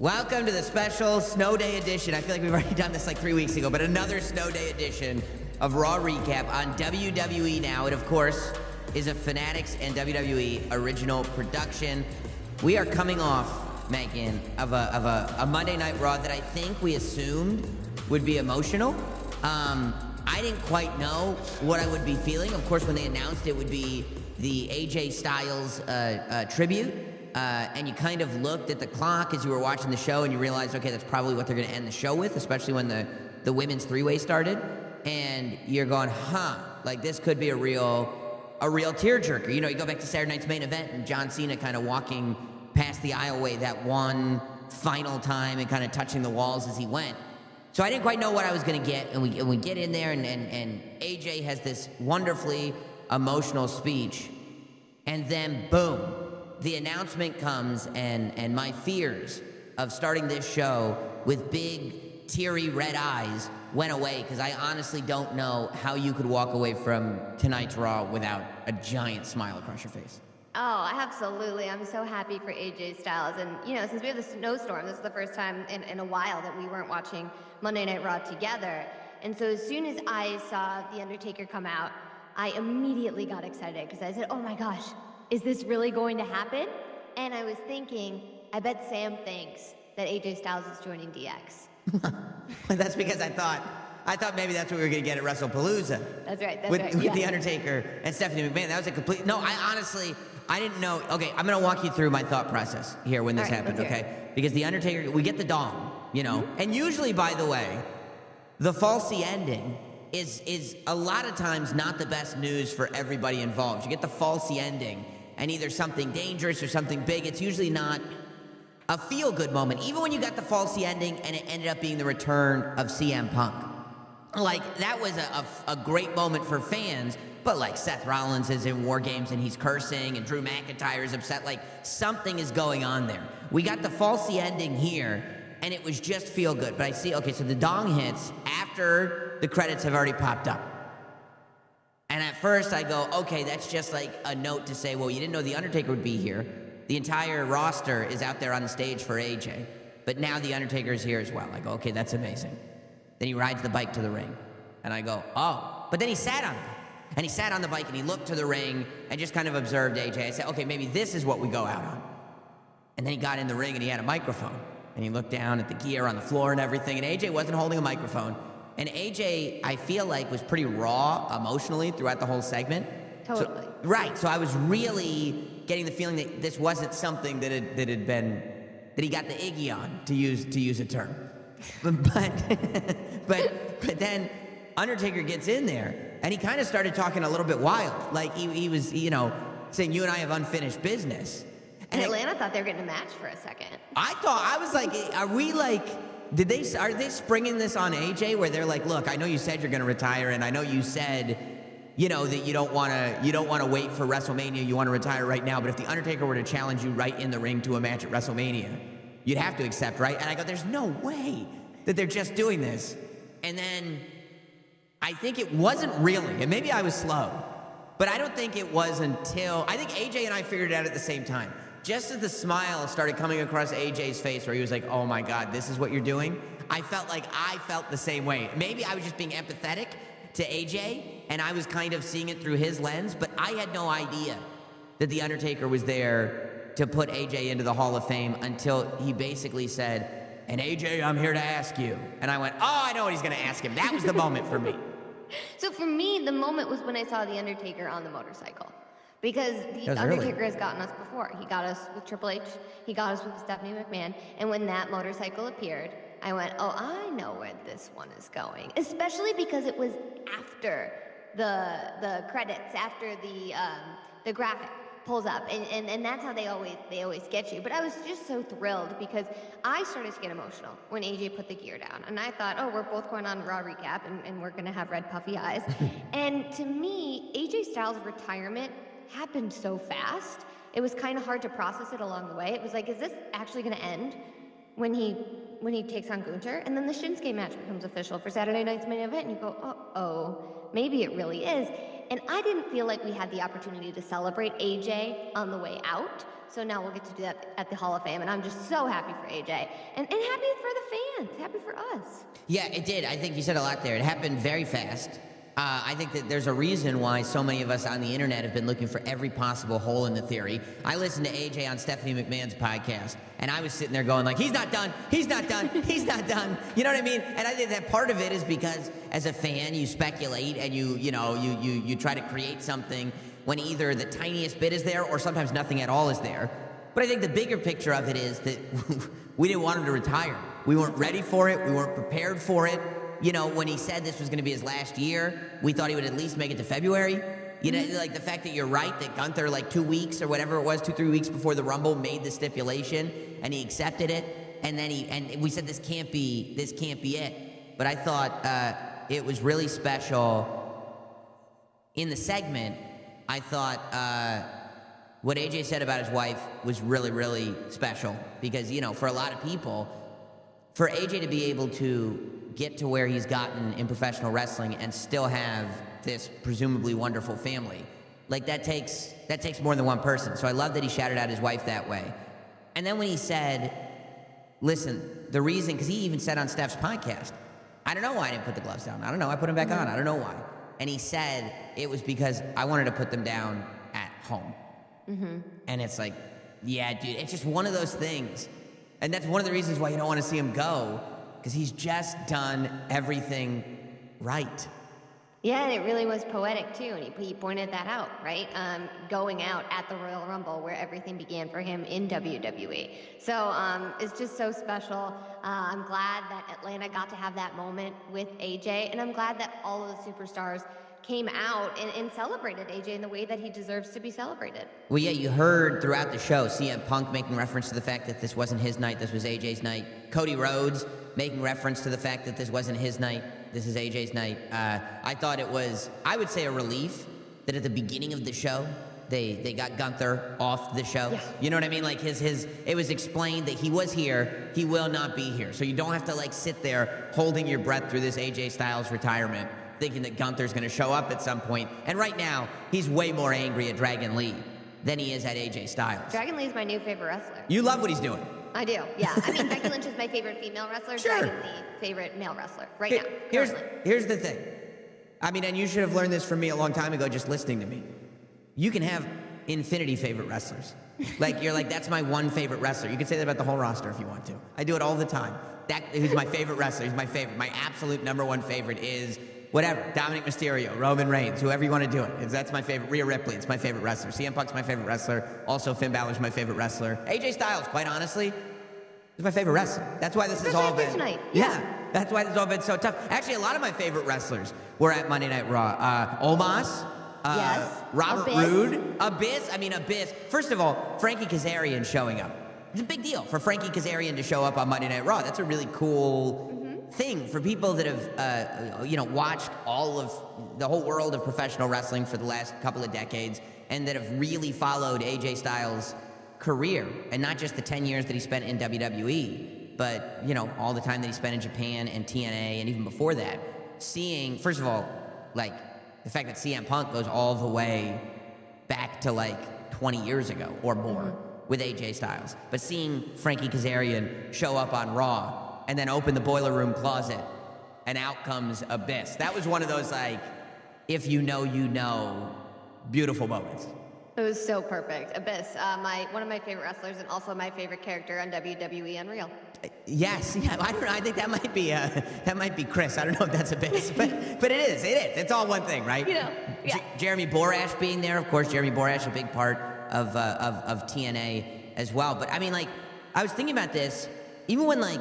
Welcome to the special Snow Day edition. I feel like we've already done this like 3 weeks ago, but another Snow Day edition of Raw Recap on WWE Now. It, of course, is a Fanatics and WWE original production. We are coming off, Megan, of a Monday Night Raw that I think we assumed would be emotional. I didn't quite know what I would be feeling. Of course, when they announced it would be the AJ Styles tribute. And you kind of looked at the clock as you were watching the show and you realized, okay, that's probably what they're going to end the show with, especially when the women's three-way started. And you're going, like this could be a real tearjerker. You know, you go back to Saturday night's main event and John Cena kind of walking past the aisleway that one final time and kind of touching the walls as he went. So I didn't quite know what I was going to get. And we get in there and AJ has this wonderfully emotional speech. And then, boom. The announcement comes, and my fears of starting this show with big, teary red eyes went away, because I honestly don't know how you could walk away from tonight's Raw without a giant smile across your face. Oh, absolutely. I'm so happy for AJ Styles. And, you know, since we have the snowstorm, this is the first time in a while that we weren't watching Monday Night Raw together. And so as soon as I saw The Undertaker come out, I immediately got excited, because I said, oh my gosh, is this really going to happen? And I was thinking, I bet Sam thinks that AJ Styles is joining DX. That's because I thought maybe that's what we were going to get at WrestlePalooza. That's right, with The Undertaker and Stephanie McMahon. That was a complete... No, I didn't know... Okay, I'm going to walk you through my thought process here when this happened, okay? Because The Undertaker, we get the dong, you know? Mm-hmm. And usually, by the way, the falsy ending is a lot of times not the best news for everybody involved. You get the falsy ending, and either something dangerous or something big. It's usually not a feel-good moment. Even when you got the falsy ending and it ended up being the return of CM Punk. Like, that was a great moment for fans, but like Seth Rollins is in War Games and he's cursing and Drew McIntyre is upset. Like, something is going on there. We got the falsy ending here, and it was just feel-good. But I see, okay, so the dong hits after the credits have already popped up. And at first I go, okay, that's just like a note to say, well, you didn't know The Undertaker would be here. The entire roster is out there on the stage for AJ. But now The Undertaker is here as well. I go, okay, that's amazing. Then he rides the bike to the ring. And I go, oh. But then he sat on it. And he sat on the bike and he looked to the ring and just kind of observed AJ. I said, okay, maybe this is what we go out on. And then he got in the ring and he had a microphone. And he looked down at the gear on the floor and everything. And AJ wasn't holding a microphone. And AJ, I feel like, was pretty raw emotionally throughout the whole segment. Totally. So, right. So I was really getting the feeling that this wasn't something that he got the Iggy on, to use a term. But then Undertaker gets in there and he kind of started talking a little bit wild. Like he was, you know, saying, you and I have unfinished business. And Atlanta thought they were getting a match for a second. I was like, are they springing this on AJ where they're like, look, I know you said you're going to retire, and I know you said, you know, that you don't want to wait for WrestleMania, you want to retire right now, but if The Undertaker were to challenge you right in the ring to a match at WrestleMania, you'd have to accept, right? And I go, there's no way that they're just doing this. And then I think it wasn't really, and maybe I was slow, but I don't think it was until, I think AJ and I figured it out at the same time. Just as the smile started coming across AJ's face where he was like, oh my God, this is what you're doing, I felt the same way. Maybe I was just being empathetic to AJ, and I was kind of seeing it through his lens, but I had no idea that The Undertaker was there to put AJ into the Hall of Fame until he basically said, and AJ, I'm here to ask you. And I went, oh, I know what he's going to ask him. That was the moment for me. So for me, the moment was when I saw The Undertaker on the motorcycle. Because The Undertaker has gotten us before. He got us with Triple H. He got us with Stephanie McMahon. And when that motorcycle appeared, I went, oh, I know where this one is going. Especially because it was after the credits, after the graphic pulls up. And that's how they always get you. But I was just so thrilled because I started to get emotional when AJ put the gear down. And I thought, oh, we're both going on Raw Recap, and we're going to have red puffy eyes. And to me, AJ Styles' retirement happened so fast. It was kind of hard to process it along the way. It was like, is this actually going to end when he takes on Gunther? And then the Shinsuke match becomes official for Saturday night's main event, and you go, uh-oh, maybe it really is. And I didn't feel like we had the opportunity to celebrate AJ on the way out. So now we'll get to do that at the Hall of Fame, and I'm just so happy for AJ. And happy for the fans, happy for us. Yeah, it did. I think you said a lot there. It happened very fast. I think that there's a reason why so many of us on the internet have been looking for every possible hole in the theory. I listened to AJ on Stephanie McMahon's podcast, and I was sitting there going like, he's not done, he's not done, he's not done. You know what I mean? And I think that part of it is because as a fan, you speculate and you try to create something when either the tiniest bit is there or sometimes nothing at all is there. But I think the bigger picture of it is that we didn't want him to retire. We weren't ready for it. We weren't prepared for it. You know, when he said this was going to be his last year, we thought he would at least make it to February. You know, like the fact that you're right, that Gunther, like 2 weeks or whatever it was, 2-3 weeks before the Rumble, made the stipulation and he accepted it. And then and we said this can't be it. But I thought it was really special. In the segment, I thought what AJ said about his wife was really, really special. Because, you know, for a lot of people, for AJ to be able to get to where he's gotten in professional wrestling and still have this presumably wonderful family, like that takes more than one person. So I love that he shouted out his wife that way. And then when he said, listen, the reason, because he even said on Steph's podcast, I don't know why I didn't put the gloves down. I don't know. I put them back on. I don't know why. And he said it was because I wanted to put them down at home. Mm-hmm. And it's like, yeah, dude, it's just one of those things. And that's one of the reasons why you don't want to see him go, because he's just done everything right. Yeah, and it really was poetic, too, and he pointed that out, right? Going out at the Royal Rumble, where everything began for him in WWE. So it's just so special. I'm glad that Atlanta got to have that moment with AJ, and I'm glad that all of the superstars came out and celebrated AJ in the way that he deserves to be celebrated. Well, yeah, you heard throughout the show CM Punk making reference to the fact that this wasn't his night, this was AJ's night. Cody Rhodes making reference to the fact that this wasn't his night, this is AJ's night. I thought it was, I would say, a relief that at the beginning of the show, they got Gunther off the show. Yeah. You know what I mean? Like it was explained that he was here, he will not be here. So you don't have to like sit there holding your breath through this AJ Styles retirement, thinking that Gunther's going to show up at some point. And right now, he's way more angry at Dragon Lee than he is at AJ Styles. Dragon Lee's my new favorite wrestler. You love what he's doing. I do, yeah. I mean, Becky Lynch is my favorite female wrestler. Sure. Dragon Lee, favorite male wrestler right now. Here's the thing. I mean, and you should have learned this from me a long time ago just listening to me. You can have infinity favorite wrestlers. Like, you're like, that's my one favorite wrestler. You can say that about the whole roster if you want to. I do it all the time. Who's my favorite wrestler? He's my favorite. My absolute number one favorite is whatever, Dominic Mysterio, Roman Reigns, whoever you want to do it. That's my favorite. Rhea Ripley, it's my favorite wrestler. CM Punk's my favorite wrestler. Also, Finn Balor's my favorite wrestler. AJ Styles, quite honestly, is my favorite wrestler. That's why this has all been... Tonight. Yeah, that's why this has all been so tough. Actually, a lot of my favorite wrestlers were at Monday Night Raw. Omos. Yes. Robert Roode. Abyss. First of all, Frankie Kazarian showing up. It's a big deal for Frankie Kazarian to show up on Monday Night Raw. That's a really cool... thing for people that have watched all of the whole world of professional wrestling for the last couple of decades and that have really followed AJ Styles' career, and not just the 10 years that he spent in WWE, but all the time that he spent in Japan and TNA and even before that. Seeing, first of all, like the fact that CM Punk goes all the way back to like 20 years ago or more with AJ Styles, but seeing Frankie Kazarian show up on Raw and then open the boiler room closet, and out comes Abyss. That was one of those, like, if you know, beautiful moments. It was so perfect. Abyss, one of my favorite wrestlers, and also my favorite character on WWE Unreal. Yes, yeah. I don't know. I think that might be Chris. I don't know if that's Abyss, but it is. It's all one thing, right? Yeah. Jeremy Borash being there, of course. Jeremy Borash, a big part of TNA as well. But I mean, like, I was thinking about this, even when like.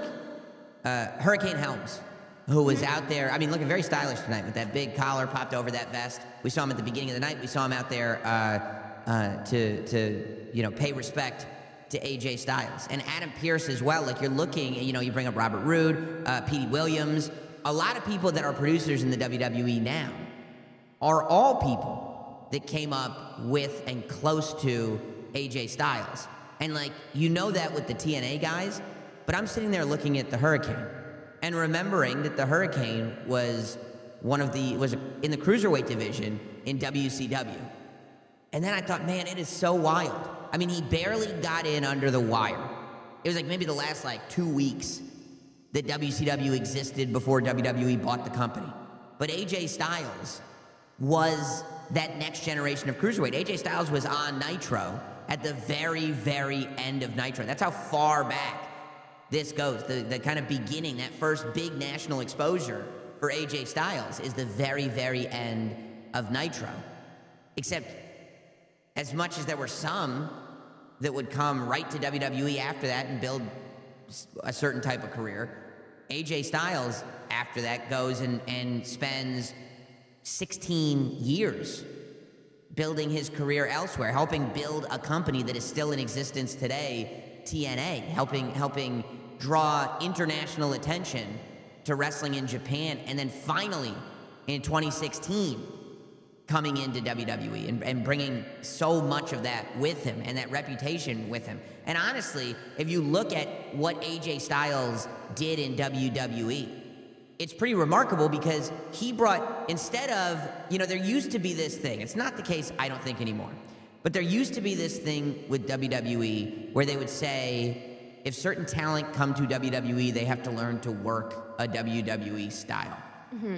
Hurricane Helms, who was out there, I mean, looking very stylish tonight with that big collar popped over that vest. We saw him at the beginning of the night. We saw him out there to pay respect to AJ Styles. And Adam Pearce as well. Like, you're looking, you bring up Robert Roode, Petey Williams. A lot of people that are producers in the WWE now are all people that came up with and close to AJ Styles. And, like, that with the TNA guys. But I'm sitting there looking at the Hurricane and remembering that the Hurricane was was in the cruiserweight division in WCW. And then I thought, man, it is so wild. I mean, he barely got in under the wire. It was like maybe the last 2 weeks that WCW existed before WWE bought the company. But AJ Styles was that next generation of cruiserweight. AJ Styles was on Nitro at the very, very end of Nitro. That's how far back this goes. The kind of beginning, that first big national exposure for AJ Styles is the very, very end of Nitro. Except, as much as there were some that would come right to WWE after that and build a certain type of career, AJ Styles, after that, goes and spends 16 years building his career elsewhere, helping build a company that is still in existence today, TNA, helping draw international attention to wrestling in Japan, and then finally, in 2016, coming into WWE and bringing so much of that with him and that reputation with him. And honestly, if you look at what AJ Styles did in WWE, it's pretty remarkable because he brought, instead of, there used to be this thing. It's not the case, I don't think, anymore. But there used to be this thing with WWE where they would say, if certain talent come to WWE, they have to learn to work a WWE style. Mm-hmm.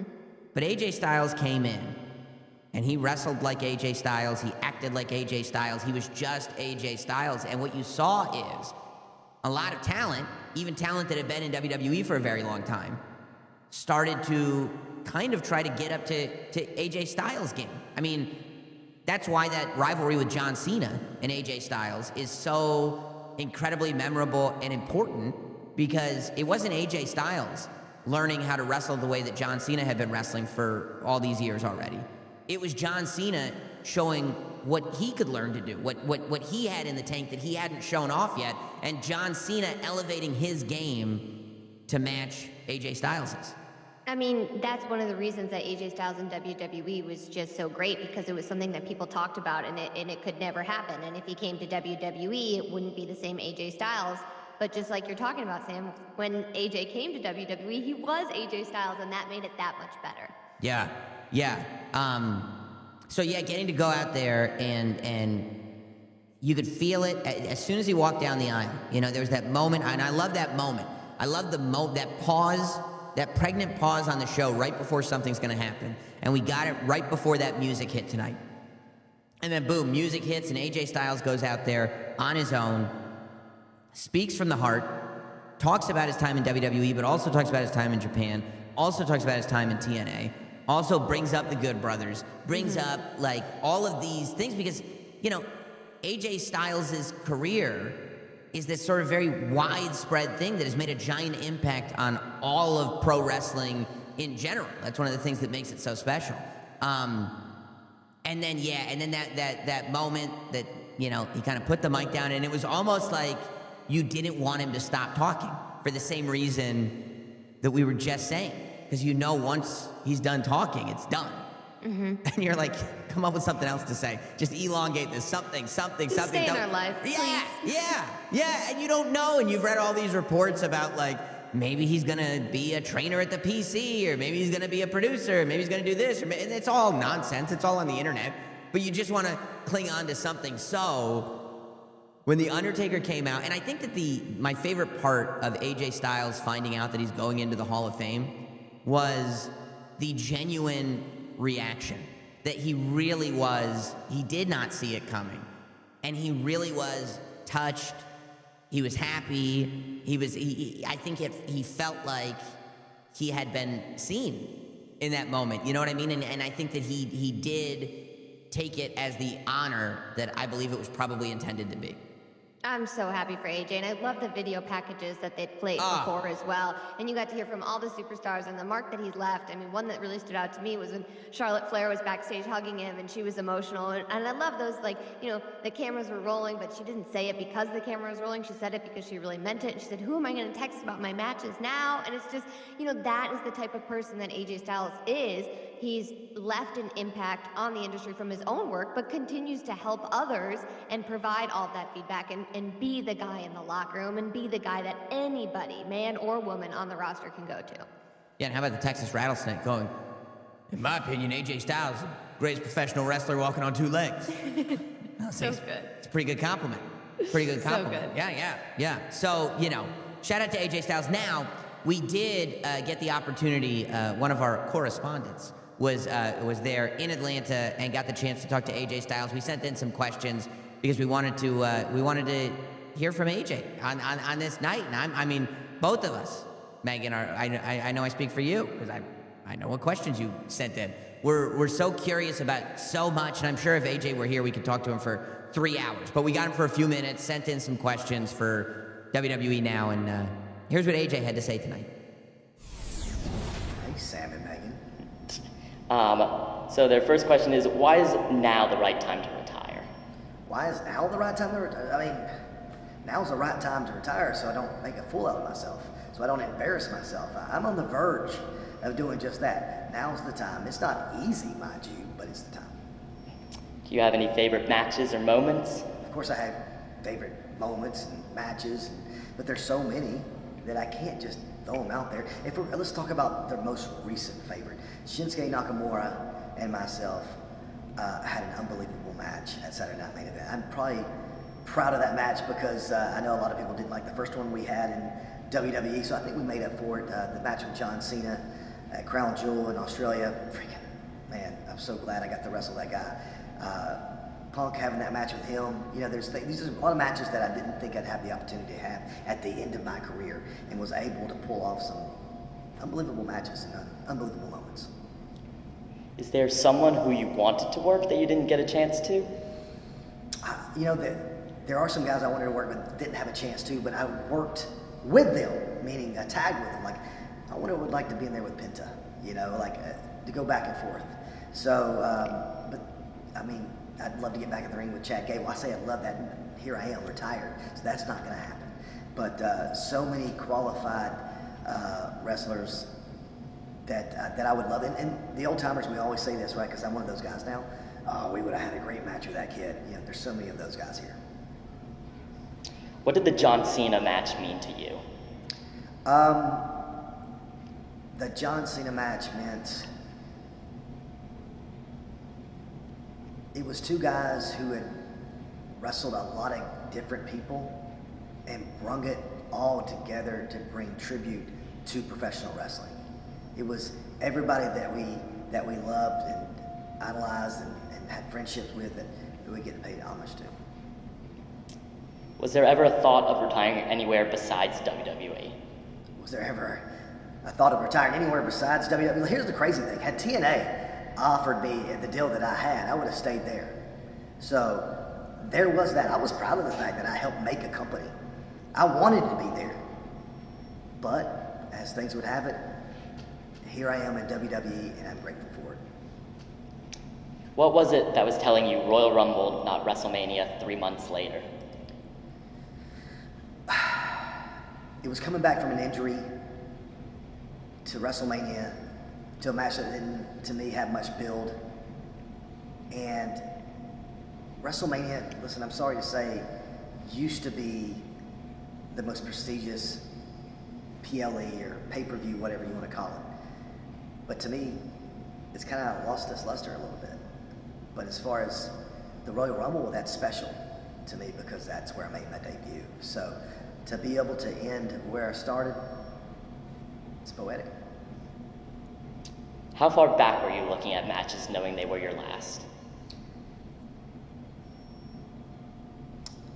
But AJ Styles came in, and he wrestled like AJ Styles. He acted like AJ Styles. He was just AJ Styles. And what you saw is a lot of talent, even talent that had been in WWE for a very long time, started to kind of try to get up to AJ Styles' game. I mean, that's why that rivalry with John Cena and AJ Styles is so incredibly memorable and important, because it wasn't AJ Styles learning how to wrestle the way that John Cena had been wrestling for all these years already. It was John Cena showing what he could learn to do, what he had in the tank that he hadn't shown off yet, and John Cena elevating his game to match AJ Styles's. I mean, that's one of the reasons that AJ Styles in WWE was just so great, because it was something that people talked about, and it could never happen. And if he came to WWE, it wouldn't be the same AJ Styles. But just like you're talking about, Sam, when AJ came to WWE, he was AJ Styles, and that made it that much better. Yeah. So getting to go out there and you could feel it as soon as he walked down the aisle. There was that moment, and I love that moment. I love that pause, that pregnant pause on the show right before something's going to happen. And we got it right before that music hit tonight. And then boom, music hits, and AJ Styles goes out there on his own, speaks from the heart, talks about his time in WWE, but also talks about his time in Japan, also talks about his time in TNA, also brings up the Good Brothers, brings up all of these things, because, AJ Styles' career is this sort of very widespread thing that has made a giant impact on all of pro wrestling in general. That's one of the things that makes it so special. And then that moment that, he kind of put the mic down, and it was almost like you didn't want him to stop talking for the same reason that we were just saying. Because once he's done talking, it's done. Mm-hmm. And you're like, come up with something else to say. Just elongate this, something. Stay in our life, Yeah. And you don't know, and you've read all these reports about maybe he's gonna be a trainer at the PC, or maybe he's gonna be a producer, or maybe he's gonna do this, and it's all nonsense. It's all on the internet. But you just want to cling on to something. So when The Undertaker came out, and I think that my favorite part of AJ Styles finding out that he's going into the Hall of Fame was the genuine reaction that he did not see it coming. And he really was touched. He was happy. I think he felt like he had been seen in that moment. You know what I mean? And I think that he did take it as the honor that I believe it was probably intended to be. I'm so happy for AJ, and I love the video packages that they'd played before as well. And you got to hear from all the superstars and the mark that he's left. I mean, one that really stood out to me was when Charlotte Flair was backstage hugging him, and she was emotional. And I love those, the cameras were rolling, but she didn't say it because the camera was rolling. She said it because she really meant it. And she said, who am I going to text about my matches now? And it's just, that is the type of person that AJ Styles is. He's left an impact on the industry from his own work, but continues to help others and provide all of that feedback and be the guy in the locker room and be the guy that anybody, man or woman, on the roster can go to. Yeah, and how about the Texas Rattlesnake going, in my opinion, AJ Styles, the greatest professional wrestler walking on two legs. Oh, So good. It's a pretty good compliment. Pretty good compliment. So good. Yeah. So, shout out to AJ Styles. Now, we did get the opportunity, one of our correspondents was there in Atlanta and got the chance to talk to AJ Styles. We sent in some questions because we wanted to hear from AJ on this night. And I mean, both of us, Megan, I know I speak for you because I know what questions you sent in. We're so curious about so much, and I'm sure if AJ were here, we could talk to him for 3 hours. But we got him for a few minutes, sent in some questions for WWE Now, and here's what AJ had to say tonight. Hey, Sam and Megan. So their first question is, why is now the right time to retire? Why is now the right time to retire? I mean, now's the right time to retire so I don't make a fool out of myself, so I don't embarrass myself. I'm on the verge of doing just that. Now's the time. It's not easy, mind you, but it's the time. Do you have any favorite matches or moments? Of course I have favorite moments and matches, but there's so many that I can't just throw them out there. Let's talk about the most recent favorite. Shinsuke Nakamura and myself had an unbelievable match at Saturday Night Main Event. I'm probably proud of that match because I know a lot of people didn't like the first one we had in WWE, so I think we made up for it. The match with John Cena at Crown Jewel in Australia. Freaking, man, I'm so glad I got to wrestle that guy. Punk having that match with him, these are a lot of matches that I didn't think I'd have the opportunity to have at the end of my career, and was able to pull off some unbelievable matches and unbelievable moments. Is there someone who you wanted to work that you didn't get a chance to? There are some guys I wanted to work with, didn't have a chance to, but I worked with them, meaning I tagged with them. Like, I would like to be in there with Penta, to go back and forth. So, but I mean, I'd love to get back in the ring with Chad Gable. I say I'd love that, and here I am, retired, so that's not going to happen. But so many qualified wrestlers that I would love. And the old timers, we always say this, right? Because I'm one of those guys now. Oh, we would have had a great match with that kid. There's so many of those guys here. What did the John Cena match mean to you? The John Cena match meant it was two guys who had wrestled a lot of different people and brung it all together to bring tribute to professional wrestling. It was everybody that we loved and idolized and had friendships with that we get paid homage to. Was there ever a thought of retiring anywhere besides WWE? Was there ever a thought of retiring anywhere besides WWE? Here's the crazy thing. Had TNA offered me the deal that I had, I would have stayed there. So there was that. I was proud of the fact that I helped make a company. I wanted to be there. But as things would have it, here I am in WWE, and I'm grateful for it. What was it that was telling you Royal Rumble, not WrestleMania, 3 months later? It was coming back from an injury to WrestleMania, to a match that didn't, to me, have much build. And WrestleMania, listen, I'm sorry to say, used to be the most prestigious PLE or pay-per-view, whatever you want to call it. But to me, it's kind of lost its luster a little bit. But as far as the Royal Rumble, well, that's special to me because that's where I made my debut. So to be able to end where I started, it's poetic. How far back were you looking at matches knowing they were your last?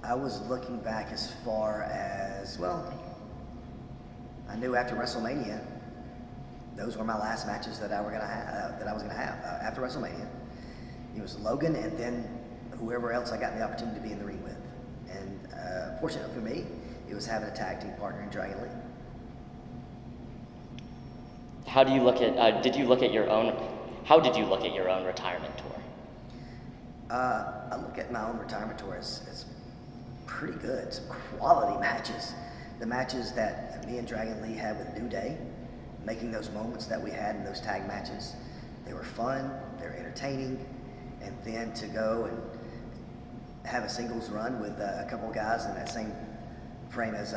I was looking back as far as, well, I knew after WrestleMania, those were my last matches that I was gonna have after WrestleMania. It was Logan and then whoever else I got the opportunity to be in the ring with. And fortunately for me, it was having a tag team partner in Dragon Lee. How do you look at? How did you look at your own retirement tour? I look at my own retirement tour as pretty good. Some quality matches. The matches that me and Dragon Lee had with New Day, making those moments that we had in those tag matches, they were fun, they were entertaining, and then to go and have a singles run with a couple guys in that same frame as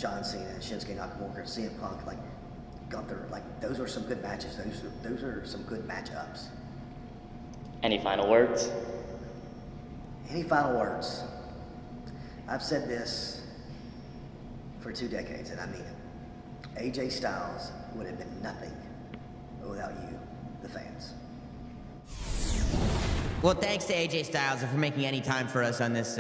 John Cena and Shinsuke Nakamura, CM Punk, like Gunther, like those are some good matches. Those are some good matchups. Any final words? Any final words? I've said this for 2 decades, and I mean it. AJ Styles would have been nothing without you, the fans. Well, thanks to AJ Styles for making any time for us on this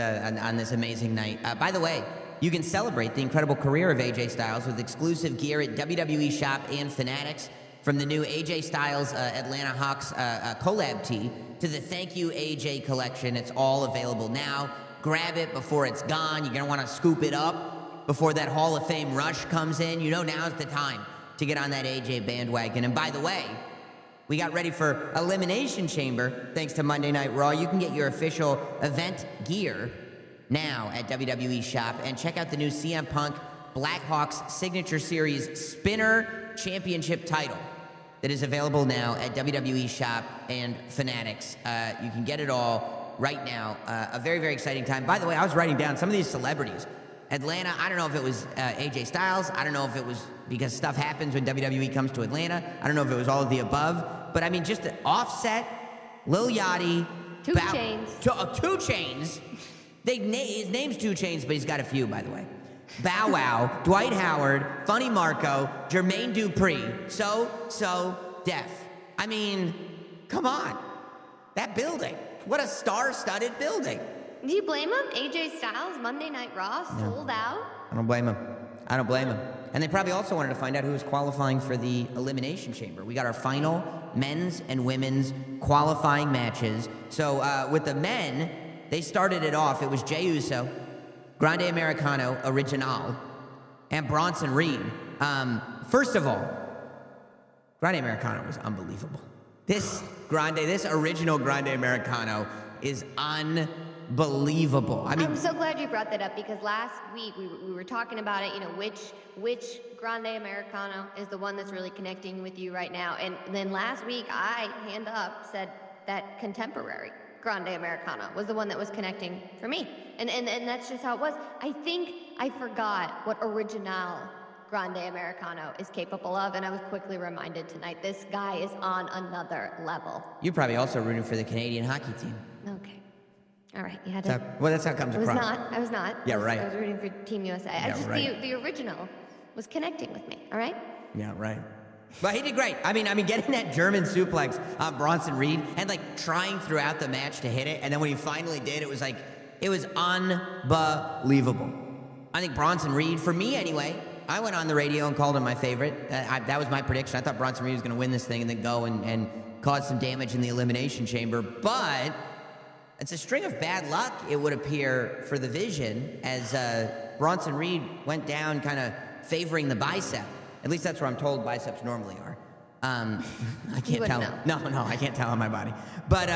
amazing night. By the way, you can celebrate the incredible career of AJ Styles with exclusive gear at WWE Shop and Fanatics, from the new AJ Styles Atlanta Hawks collab tee to the Thank You AJ collection. It's all available now. Grab it before it's gone. You're going to want to scoop it up before that Hall of Fame rush comes in. You know, now's the time to get on that AJ bandwagon. And by the way, we got ready for Elimination Chamber thanks to Monday Night Raw. You can get your official event gear now at WWE Shop, and check out the new CM Punk Blackhawks Signature Series Spinner Championship title that is available now at WWE Shop and Fanatics. You can get it all right now. A very, very exciting time. By the way, I was writing down some of these celebrities. Atlanta, I don't know if it was AJ Styles. I don't know if it was because stuff happens when WWE comes to Atlanta. I don't know if it was all of the above. But I mean, just the Offset, Lil Yachty, 2 Chainz. 2 Chainz. His name's 2 Chainz, but he's got a few, by the way. Bow Wow, Dwight Howard, Funny Marco, Jermaine Dupri, So Def. I mean, come on. That building. What a star-studded building. Do you blame him? AJ Styles, Monday Night Raw, sold out? I don't blame him. I don't blame him. And they probably also wanted to find out who was qualifying for the Elimination Chamber. We got our final men's and women's qualifying matches. So with the men, they started it off. It was Jey Uso, Grande Americano Original, and Bronson Reed. First of all, Grande Americano was unbelievable. This original Grande Americano is unbelievable. I mean, I'm so glad you brought that up, because last week we were talking about it, you know, which Grande Americano is the one that's really connecting with you right now. And then last week I, hand up, said that contemporary Grande Americano was the one that was connecting for me. And that's just how it was. I think I forgot what original Grande Americano is capable of, and I was quickly reminded tonight, this guy is on another level. You're probably also rooting for the Canadian hockey team. Okay. All right, you had to... Well, that's how it comes across. I was not. Yeah, right. I was rooting for Team USA. The original was connecting with me, all right? Yeah, right. But he did great. I mean, getting that German suplex on Bronson Reed and like trying throughout the match to hit it, and then when he finally did, it was unbelievable. I think Bronson Reed, for me anyway, I went on the radio and called him my favorite. That was my prediction. I thought Bronson Reed was going to win this thing and then go and cause some damage in the Elimination Chamber. But it's a string of bad luck, it would appear, for the Vision, as Bronson Reed went down kind of favoring the bicep. At least that's where I'm told biceps normally are. I can't tell. No, I can't tell on my body. But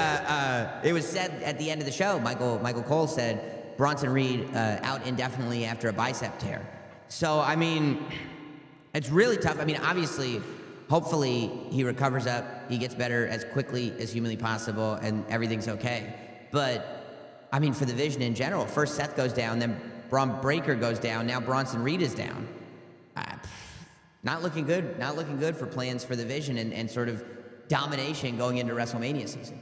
it was said at the end of the show, Michael Cole said Bronson Reed out indefinitely after a bicep tear. So, I mean, it's really tough. I mean, obviously, hopefully he recovers up, he gets better as quickly as humanly possible, and everything's okay. But, I mean, for the Vision in general, first Seth goes down, then Braun Breaker goes down, now Bronson Reed is down. Not looking good. Not looking good for plans for the Vision and sort of domination going into WrestleMania season.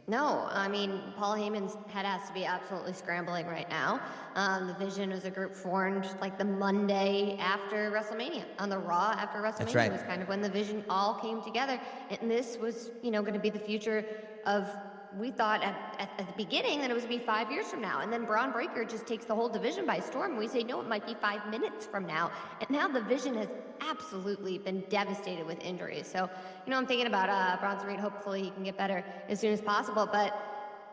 No, I mean, Paul Heyman's head has to be absolutely scrambling right now. The Vision was a group formed like the Monday after WrestleMania. On the Raw after WrestleMania. That's right. Was kind of when the Vision all came together. And this was, going to be the future of... We thought at the beginning that it was going to be 5 years from now. And then Braun Breaker just takes the whole division by storm. And we say, no, it might be 5 minutes from now. And now the Vision has absolutely been devastated with injuries. So, I'm thinking about Bronson Reed. Hopefully he can get better as soon as possible. But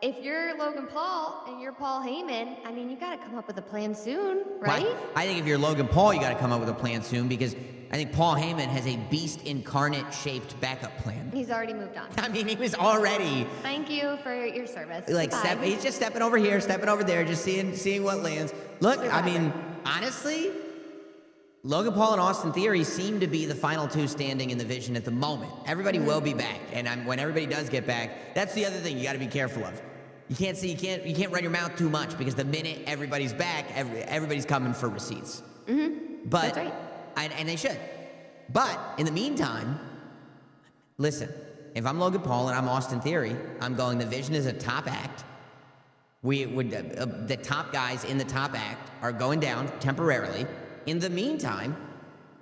if you're Logan Paul and you're Paul Heyman, I mean, you got to come up with a plan soon, right? Well, I think if you're Logan Paul, you got to come up with a plan soon, because I think Paul Heyman has a beast incarnate-shaped backup plan. He's already moved on. I mean, he was already... Thank you for your service. He's just stepping over here, stepping over there, just seeing what lands. Look, I mean, honestly, Logan Paul and Austin Theory seem to be the final two standing in the Vision at the moment. Everybody will be back, and when everybody does get back, that's the other thing you got to be careful of. You can't run your mouth too much, because the minute everybody's back, everybody's coming for receipts. Mm-hmm. But that's right. And they should. But in the meantime, listen, if I'm Logan Paul and I'm Austin Theory, I'm going, the Vision is a top act. The top guys in the top act are going down temporarily. In the meantime,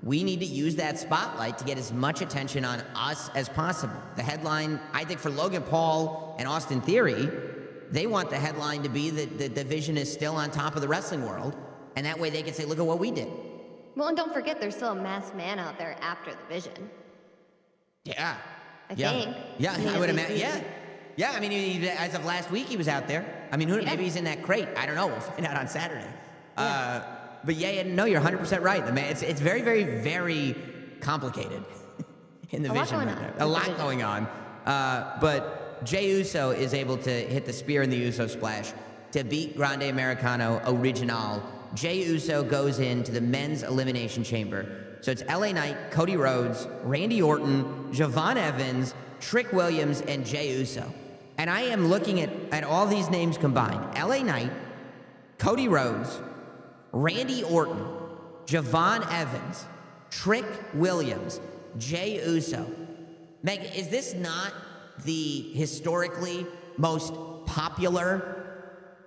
we need to use that spotlight to get as much attention on us as possible. The headline, I think for Logan Paul and Austin Theory, they want the headline to be that the division is still on top of the wrestling world, and that way they can say, look at what we did. Well, and don't forget, there's still a masked man out there after the Vision. Yeah. I think. Yeah, I would imagine. Yeah. Yeah, I mean, as of last week, he was out there. I mean, maybe he's in that crate. I don't know. We'll find out on Saturday. But no, you're 100% right. It's very, very, very complicated in the Vision right now. A lot going on. But Jey Uso is able to hit the spear in the Uso splash to beat Grande Americano Original. Jey Uso goes into the men's elimination chamber. So it's LA Knight, Cody Rhodes, Randy Orton, Javon Evans, Trick Williams, and Jey Uso. And I am looking at all these names combined. LA Knight, Cody Rhodes, Randy Orton, Javon Evans, Trick Williams, Jey Uso. Meg, is this not the historically most popular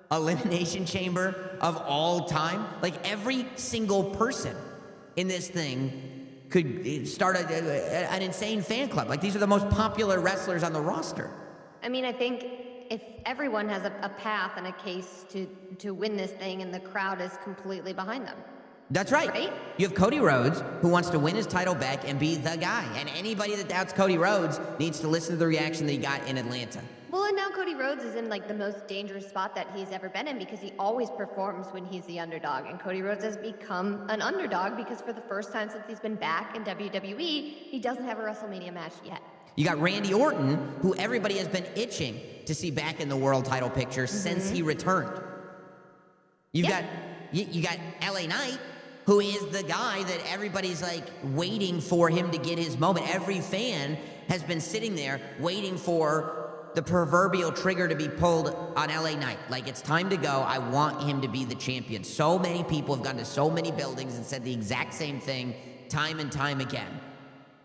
elimination chamber of all time? Like, every single person in this thing could start an insane fan club. Like, these are the most popular wrestlers on the roster. I mean, I think if everyone has a path and a case to win this thing and the crowd is completely behind them. That's right. You have Cody Rhodes, who wants to win his title back and be the guy. And anybody that doubts Cody Rhodes needs to listen to the reaction that he got in Atlanta. Well, and now Cody Rhodes is in, like, the most dangerous spot that he's ever been in because he always performs when he's the underdog. And Cody Rhodes has become an underdog because for the first time since he's been back in WWE, he doesn't have a WrestleMania match yet. You got Randy Orton, who everybody has been itching to see back in the world title picture since he returned. You got LA Knight, who is the guy that everybody's, like, waiting for him to get his moment. Every fan has been sitting there waiting for the proverbial trigger to be pulled on LA Knight. Like, it's time to go. I want him to be the champion. So many people have gone to so many buildings and said the exact same thing time and time again.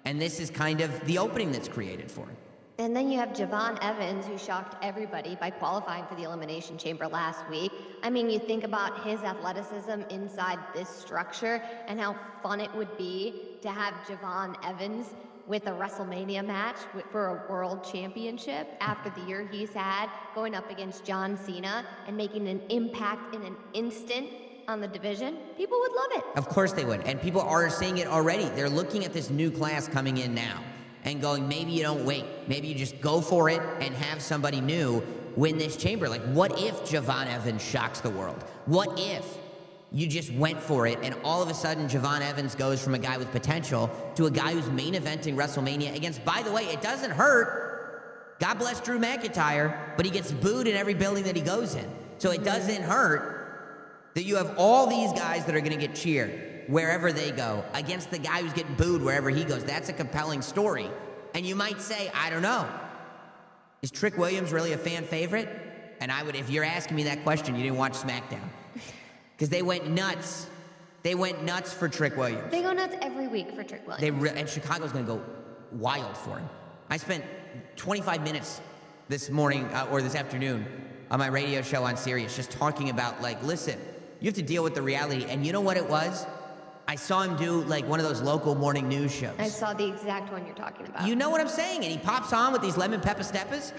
And this is kind of the opening that's created for him. And then you have Javon Evans, who shocked everybody by qualifying for the Elimination Chamber last week. I mean, you think about his athleticism inside this structure and how fun it would be to have Javon Evans with a WrestleMania match for a world championship after the year he's had, going up against John Cena and making an impact in an instant on the division. People would love it. Of course they would. And people are seeing it already. They're looking at this new class coming in now and going, maybe you don't wait. Maybe you just go for it and have somebody new win this chamber. Like, what if Javon Evans shocks the world? What if you just went for it and all of a sudden Javon Evans goes from a guy with potential to a guy who's main eventing WrestleMania against, by the way, it doesn't hurt. God bless Drew McIntyre, but he gets booed in every building that he goes in. So it doesn't hurt that you have all these guys that are going to get cheered wherever they go against the guy who's getting booed wherever he goes. That's a compelling story. And you might say, I don't know, is Trick Williams really a fan favorite? And I would, if you're asking me that question, you didn't watch SmackDown. Because they went nuts. They went nuts for Trick Williams. They go nuts every week for Trick Williams. And Chicago's going to go wild for him. I spent 25 minutes this morning or this afternoon on my radio show on Sirius just talking about, like, listen, you have to deal with the reality. And you know what it was? I saw him do, like, one of those local morning news shows. I saw the exact one you're talking about. You know what I'm saying? And he pops on with these lemon pepper steppers.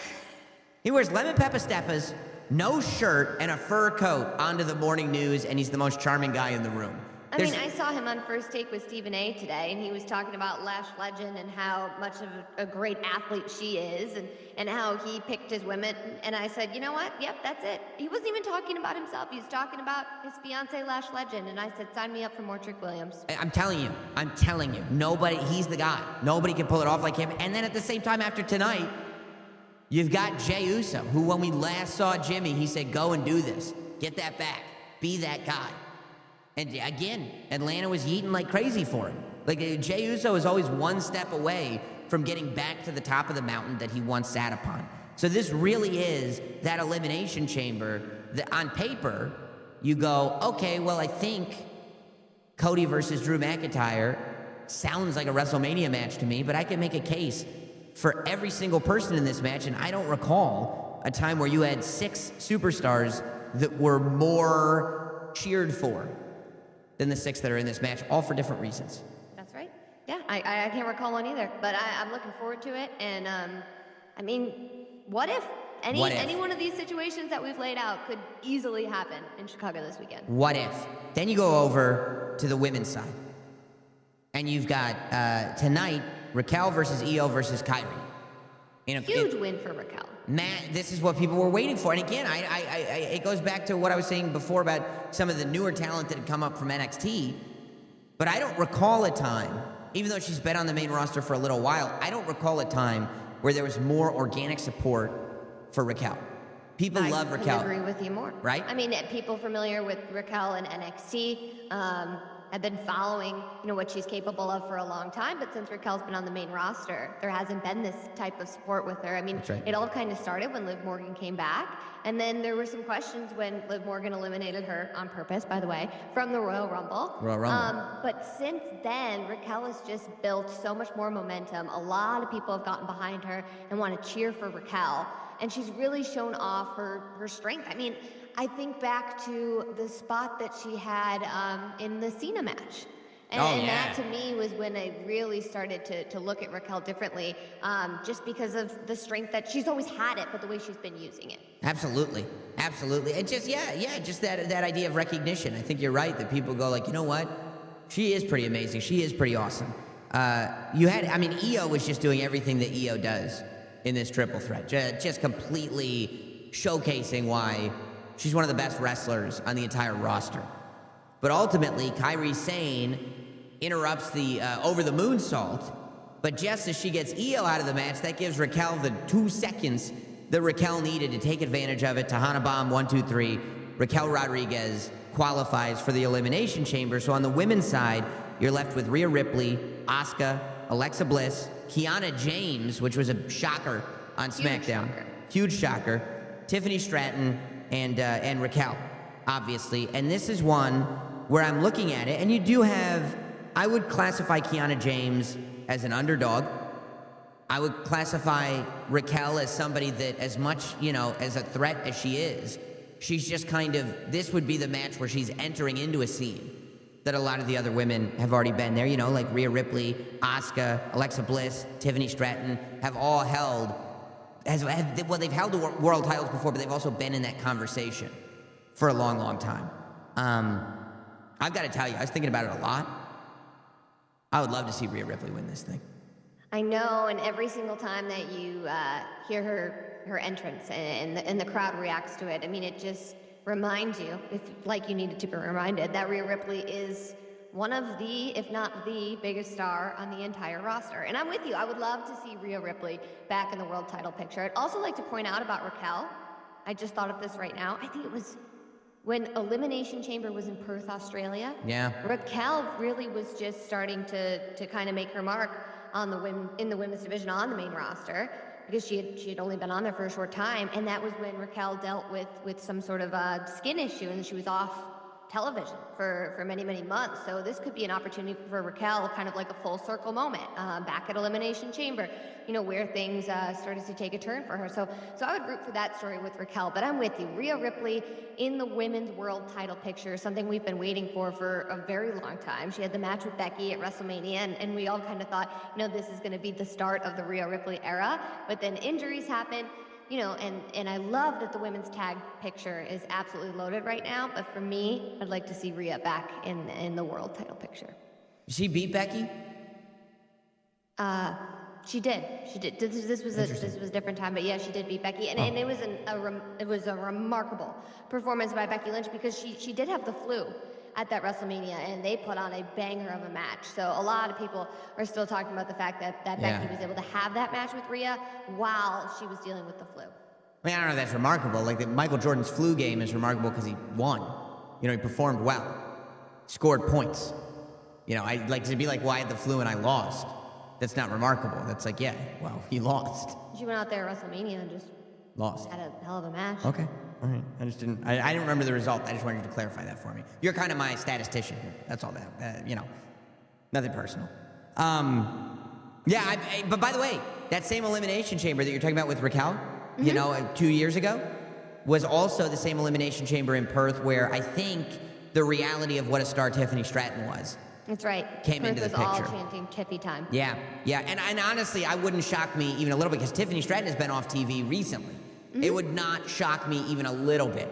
He wears lemon pepper steppers, no shirt, and a fur coat onto the morning news, and he's the most charming guy in the room. I mean, I saw him on First Take with Stephen A. today, and he was talking about Lash Legend and how much of a great athlete she is, and how he picked his women. And I said, you know what? Yep, that's it. He wasn't even talking about himself. He was talking about his fiancee, Lash Legend. And I said, sign me up for more Trick Williams. I'm telling you, nobody, he's the guy. Nobody can pull it off like him. And then at the same time, after tonight, you've got Jey Uso, who when we last saw Jimmy, he said, go and do this. Get that back. Be that guy. And again, Atlanta was yeeting like crazy for him. Like, Jey Uso is always one step away from getting back to the top of the mountain that he once sat upon. So this really is that elimination chamber that on paper, you go, okay, well, I think Cody versus Drew McIntyre sounds like a WrestleMania match to me, but I can make a case for every single person in this match, and I don't recall a time where you had 6 superstars that were more cheered for than the 6 that are in this match, all for different reasons. That's right. Yeah, I can't recall one either, but I'm looking forward to it. And I mean, what if any one of these situations that we've laid out could easily happen in Chicago this weekend? What if? Then you go over to the women's side, and you've got tonight Raquel versus Io versus Kyrie. Huge win for Raquel. Matt, this is what people were waiting for. And again, it goes back to what I was saying before about some of the newer talent that had come up from NXT. But I don't recall a time, even though she's been on the main roster for a little while, I don't recall a time where there was more organic support for Raquel. People love Raquel. I agree with you more. Right? I mean, people familiar with Raquel and NXT have been following, what she's capable of for a long time. But since Raquel's been on the main roster, there hasn't been this type of support with her. I mean, It all kind of started when Liv Morgan came back. And then there were some questions when Liv Morgan eliminated her, on purpose, by the way, from the Royal Rumble. But since then, Raquel has just built so much more momentum. A lot of people have gotten behind her and want to cheer for Raquel. And she's really shown off her strength. I mean, I think back to the spot that she had in the Cena match. And that, to me, was when I really started to look at Raquel differently, just because of the strength that she's always had it, but the way she's been using it. Absolutely. And just, just that idea of recognition. I think you're right, that people go like, you know what? She is pretty amazing. She is pretty awesome. Io was just doing everything that Io does in this triple threat. Just completely showcasing why she's one of the best wrestlers on the entire roster. But ultimately, Kairi Sane interrupts the over-the-moon salt. But just as she gets Io out of the match, that gives Raquel the 2 seconds that Raquel needed to take advantage of it. Tahana Bomb, 1, 2, 3. Raquel Rodriguez qualifies for the Elimination Chamber. So on the women's side, you're left with Rhea Ripley, Asuka, Alexa Bliss, Kiana James, which was a shocker on SmackDown. Huge shocker. Tiffany Stratton and Raquel, obviously. And this is one where I'm looking at it, and you do have, I would classify Kiana James as an underdog. I would classify Raquel as somebody that, as much, as a threat as she is, she's just kind of, this would be the match where she's entering into a scene that a lot of the other women have already been there, like Rhea Ripley, Asuka, Alexa Bliss, Tiffany Stratton, have all held, they've held the world titles before, but they've also been in that conversation for a long, long time. I've got to tell you, I was thinking about it a lot. I would love to see Rhea Ripley win this thing. I know, and every single time that you hear her entrance and the crowd reacts to it, I mean, it just reminds you, like you needed to be reminded, that Rhea Ripley is one of the, if not the biggest star on the entire roster. And I'm with you. I would love to see Rhea Ripley back in the world title picture. I'd also like to point out about Raquel, I just thought of this right now. I think it was when Elimination Chamber was in Perth, Australia. Yeah. Raquel really was just starting to kind of make her mark on in the women's division on the main roster, because she had only been on there for a short time, and that was when Raquel dealt with some sort of skin issue, and she was off television for many, many months. So this could be an opportunity for Raquel, kind of like a full circle moment, back at Elimination Chamber, where things started to take a turn for her. So I would root for that story with Raquel. But I'm with you. Rhea Ripley in the women's world title picture, something we've been waiting for a very long time. She had the match with Becky at WrestleMania, and we all kind of thought, this is going to be the start of the Rhea Ripley era. But then injuries happened. And I love that the women's tag picture is absolutely loaded right now. But for me, I'd like to see Rhea back in the world title picture. She beat Becky? She did. This was a different time, but yeah, she did beat Becky, and it was a remarkable performance by Becky Lynch, because she did have the flu at that WrestleMania, and they put on a banger of a match. So a lot of people are still talking about the fact that Becky was able to have that match with Rhea while she was dealing with the flu. I don't know if that's remarkable. Like, Michael Jordan's flu game is remarkable because he won. He performed well, scored points. I'd like to be like, well, I had the flu and I lost. That's not remarkable. That's like, yeah, well, he lost. She went out there at WrestleMania and just lost. Had a hell of a match. Okay. All right. I didn't remember the result. I just wanted you to clarify that for me. You're kind of my statistician here. That's all that, nothing personal. But by the way, that same Elimination Chamber that you're talking about with Raquel, you know, 2 years ago, was also the same elimination chamber in Perth where I think the reality of what a star Tiffany Stratton was. That's right. Came Perth into the was all picture. chanting Tiffy time. Yeah, yeah. And honestly, I wouldn't shock me even a little bit because Tiffany Stratton has been off TV recently. It would not shock me even a little bit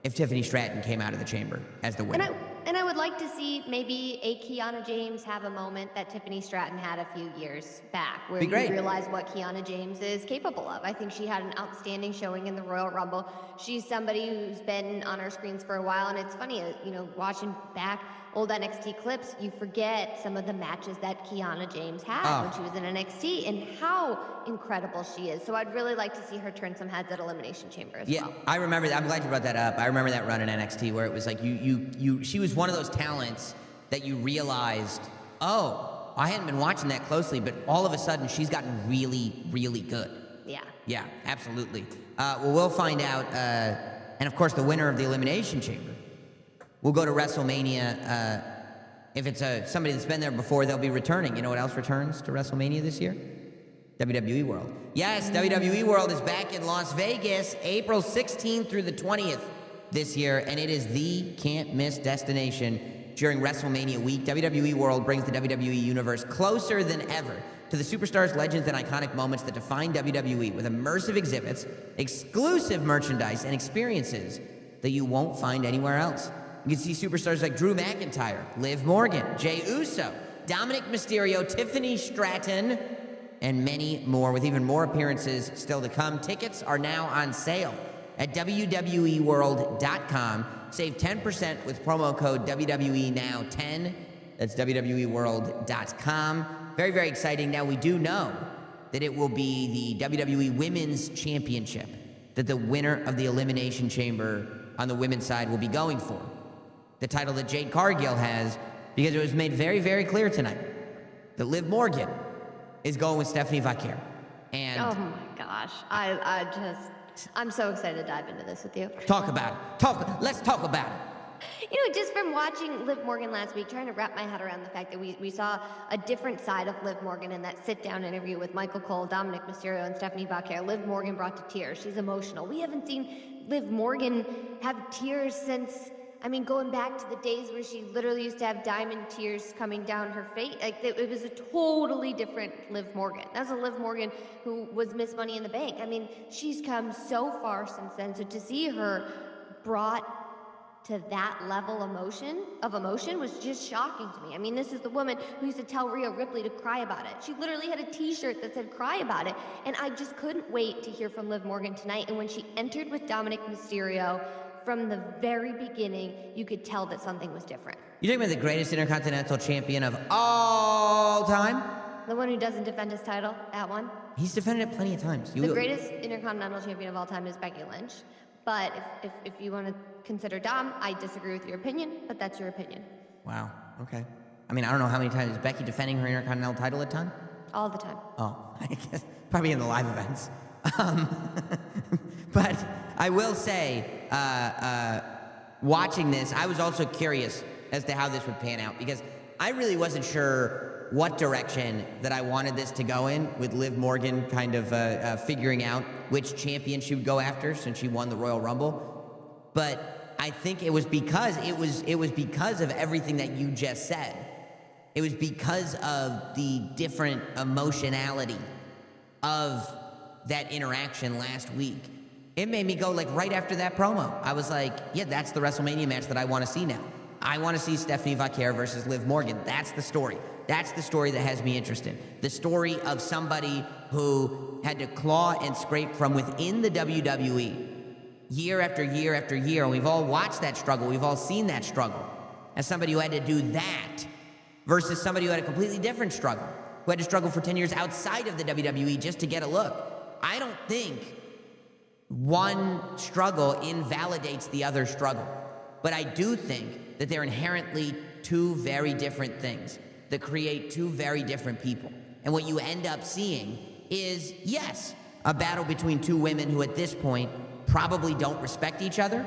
if Tiffany Stratton came out of the chamber as the winner. And I would like to see maybe a Kiana James have a moment that Tiffany Stratton had a few years back, where Be great. you realize what Kiana James is capable of. I think she had an outstanding showing in the Royal Rumble. She's somebody who's been on our screens for a while, and it's funny, you know, watching back old NXT clips, you forget some of the matches that Kiana James had when she was in NXT and how incredible she is. So I'd really like to see her turn some heads at Elimination Chamber as well. I remember that. I'm glad you brought that up. I remember that run in NXT where it was like she was one of those talents that you realized, oh, I hadn't been watching that closely, but all of a sudden she's gotten really, really good. Yeah. Yeah, absolutely. Well, we'll find out. And of course, the winner of the Elimination Chamber will go to WrestleMania. If it's somebody that's been there before, they'll be returning. You know what else returns to WrestleMania this year? WWE World. Yes, WWE World is back in Las Vegas, April 16th through the 20th this year, and it is the can't-miss destination during WrestleMania week. WWE World brings the WWE Universe closer than ever to the superstars, legends, and iconic moments that define WWE with immersive exhibits, exclusive merchandise, and experiences that you won't find anywhere else. You can see superstars like Drew McIntyre, Liv Morgan, Jey Uso, Dominic Mysterio, Tiffany Stratton, and many more, with even more appearances still to come. Tickets are now on sale at WWEWorld.com. Save 10% with promo code WWENOW10. That's WWEWorld.com. Very, very exciting. Now, we do know that it will be the WWE Women's Championship that the winner of the Elimination Chamber on the women's side will be going for. The title that Jade Cargill has, because it was made very, very clear tonight that Liv Morgan is going with Stephanie Vaquer. And oh my gosh. I'm so excited to dive into this with you. talk about it. Let's talk about it. You know, just from watching Liv Morgan last week, trying to wrap my head around the fact that we saw a different side of Liv Morgan in that sit-down interview with Michael Cole, Dominic Mysterio, and Stephanie Vaquer. Liv Morgan brought to tears. She's emotional. We haven't seen Liv Morgan have tears since, I mean, going back to the days where she literally used to have diamond tears coming down her face. Like, it was a totally different Liv Morgan. That's a Liv Morgan who was Miss Money in the Bank. I mean, she's come so far since then. So to see her brought to that level of emotion was just shocking to me. I mean, this is the woman who used to tell Rhea Ripley to cry about it. She literally had a t-shirt that said cry about it. And I just couldn't wait to hear from Liv Morgan tonight. And when she entered with Dominic Mysterio, from the very beginning, you could tell that something was different. You're talking about the greatest Intercontinental Champion of all time? The one who doesn't defend his title, that one. He's defended it plenty of times. The greatest Intercontinental Champion of all time is Becky Lynch. But if you want to consider Dom, I disagree with your opinion, but that's your opinion. Wow, okay. I mean, I don't know how many times is Becky defending her Intercontinental title a ton? All the time. Oh, I guess probably in the live events. But I will say, watching this, I was also curious as to how this would pan out because I really wasn't sure what direction that I wanted this to go in, with Liv Morgan kind of figuring out which champion she would go after since she won the Royal Rumble. But I think it was because it was because of everything that you just said. It was because of the different emotionality of that interaction last week. It made me go, like, right after that promo, I was like, yeah, that's the WrestleMania match that I want to see now. I want to see Stephanie Vaquer versus Liv Morgan. That's the story. That's the story that has me interested. The story of somebody who had to claw and scrape from within the WWE year after year after year. And we've all watched that struggle. We've all seen that struggle. As somebody who had to do that versus somebody who had a completely different struggle, who had to struggle for 10 years outside of the WWE just to get a look. I don't think one struggle invalidates the other struggle. But I do think that they're inherently two very different things that create two very different people. And what you end up seeing is, yes, a battle between two women who at this point probably don't respect each other.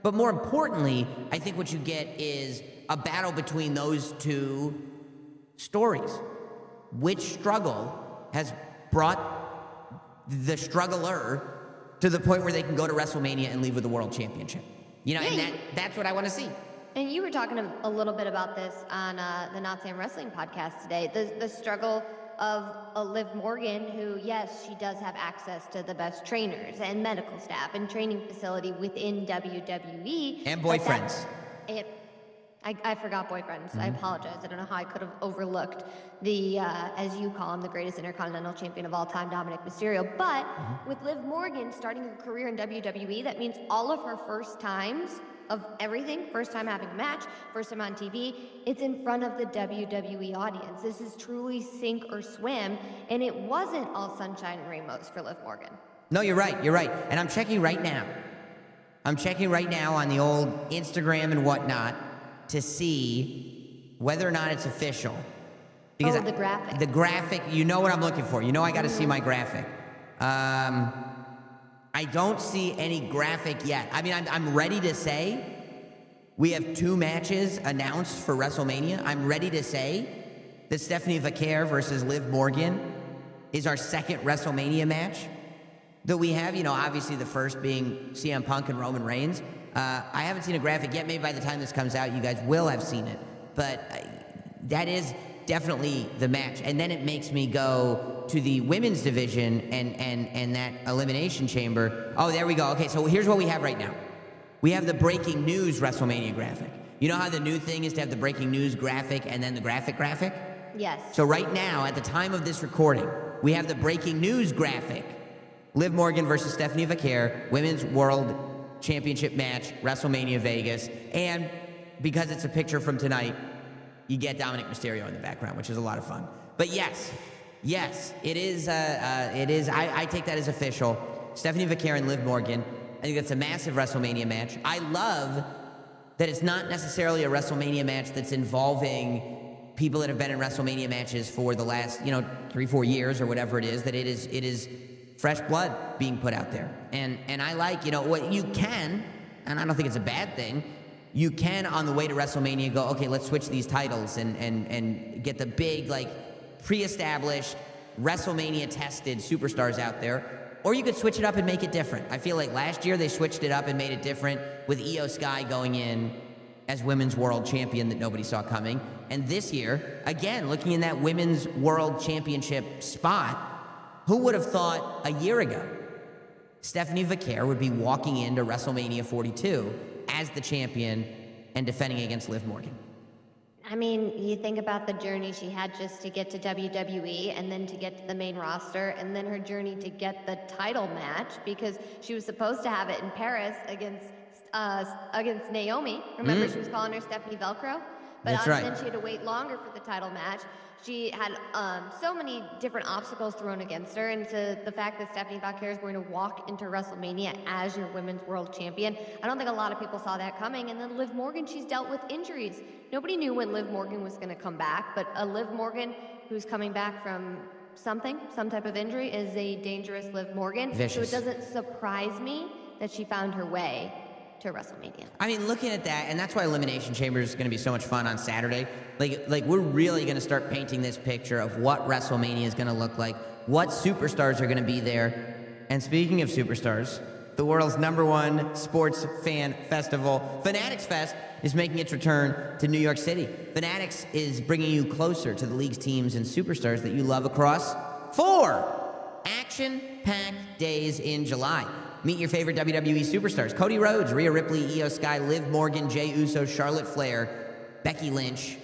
But more importantly, I think what you get is a battle between those two stories. Which struggle has brought the struggler to the point where they can go to WrestleMania and leave with the world championship. You know, and that's what I want to see. And you were talking a little bit about this on the Not Sam Wrestling podcast today. The struggle of a Liv Morgan who, yes, she does have access to the best trainers and medical staff and training facility within WWE. And boyfriends. I forgot boyfriends. I apologize. I don't know how I could have overlooked the, as you call him, the greatest Intercontinental Champion of all time, Dominic Mysterio. But with Liv Morgan starting her career in WWE, that means all of her first times of everything, first time having a match, first time on TV, it's in front of the WWE audience. This is truly sink or swim, and it wasn't all sunshine and rainbows for Liv Morgan. No, you're right. You're right. And I'm checking right now. I'm checking right now on the old Instagram and whatnot to see whether or not it's official. Because the graphic. The graphic, you know what I'm looking for. You know I got to see my graphic. I don't see any graphic yet. I mean, I'm ready to say we have 2 matches announced for WrestleMania. I'm ready to say that Stephanie Vaquer versus Liv Morgan is our second WrestleMania match that we have. You know, obviously the first being CM Punk and Roman Reigns. I haven't seen a graphic yet. Maybe by the time this comes out, you guys will have seen it. But that is definitely the match. And then it makes me go to the women's division and that elimination chamber. Oh, there we go. Okay, so here's what we have right now. We have the breaking news WrestleMania graphic. You know how the new thing is to have the breaking news graphic and then the graphic? Yes. So right now, at the time of this recording, we have the breaking news graphic. Liv Morgan versus Stephanie Vaquer, Women's World Championship match, WrestleMania Vegas. And because it's a picture from tonight, you get Dominic Mysterio in the background, which is a lot of fun. But yes, it is. I take that as official. Stephanie Vaquer and Liv Morgan. I think that's a massive WrestleMania match. I love that it's not necessarily a WrestleMania match that's involving people that have been in WrestleMania matches for the last, 3-4 years or whatever it is. That it is fresh blood being put out there. And I like, what you can, and I don't think it's a bad thing. You can, on the way to WrestleMania, go, okay, let's switch these titles and get the big, pre-established, WrestleMania-tested superstars out there. Or you could switch it up and make it different. I feel like last year they switched it up and made it different with Io Sky going in as Women's World Champion that nobody saw coming. And this year, again, looking in that Women's World Championship spot, who would have thought a year ago Stephanie Vaquer would be walking into WrestleMania 42 as the champion and defending against Liv Morgan? I mean, you think about the journey she had just to get to WWE and then to get to the main roster and then her journey to get the title match, because she was supposed to have it in Paris against Naomi. Remember, she was calling her Stephanie Velcro? But That's right. Then she had to wait longer for the title match. She had so many different obstacles thrown against her, and to the fact that Stephanie Vaquer is going to walk into WrestleMania as your Women's World Champion, I don't think a lot of people saw that coming. And then Liv Morgan, she's dealt with injuries. Nobody knew when Liv Morgan was going to come back, but a Liv Morgan who's coming back from some type of injury, is a dangerous Liv Morgan. Vicious. So it doesn't surprise me that she found her way to WrestleMania. I mean, looking at that, and that's why Elimination Chamber is going to be so much fun on Saturday. Like we're really going to start painting this picture of what WrestleMania is going to look like, what superstars are going to be there. And speaking of superstars, the world's #1 sports fan festival, Fanatics Fest, is making its return to New York City. Fanatics is bringing you closer to the league's teams and superstars that you love across 4 action-packed days in July. Meet your favorite WWE superstars: Cody Rhodes, Rhea Ripley, Io Sky, Liv Morgan, Jey Uso, Charlotte Flair, Becky Lynch,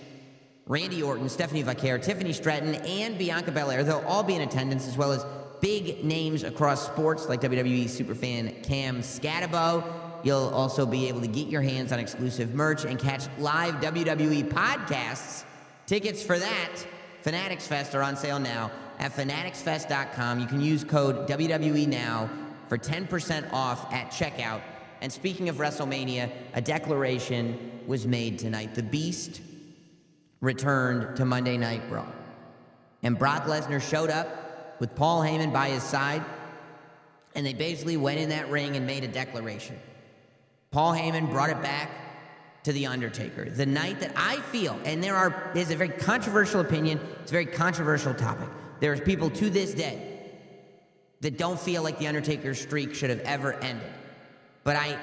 Randy Orton, Stephanie Vaquer, Tiffany Stratton, and Bianca Belair. They'll all be in attendance, as well as big names across sports like WWE superfan Cam Scatabo. You'll also be able to get your hands on exclusive merch and catch live WWE podcasts. Tickets for that, Fanatics Fest, are on sale now at fanaticsfest.com. You can use code WWE NOW for 10% off at checkout. And speaking of WrestleMania, a declaration was made tonight. The Beast returned to Monday Night Raw. And Brock Lesnar showed up with Paul Heyman by his side, and they basically went in that ring and made a declaration. Paul Heyman brought it back to The Undertaker. The night that I feel, and there's a very controversial opinion, it's a very controversial topic. There's people to this day that don't feel like the Undertaker's streak should have ever ended. But I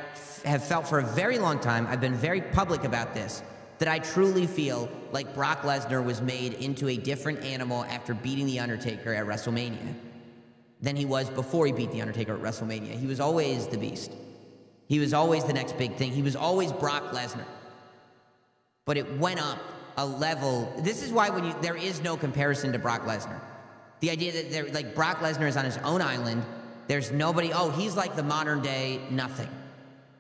have felt for a very long time, I've been very public about this, that I truly feel like Brock Lesnar was made into a different animal after beating the Undertaker at WrestleMania than he was before he beat the Undertaker at WrestleMania. He was always the Beast. He was always the next big thing. He was always Brock Lesnar. But it went up a level. This is why there is no comparison to Brock Lesnar. The idea that Brock Lesnar is on his own island. There's nobody, he's like the modern day nothing.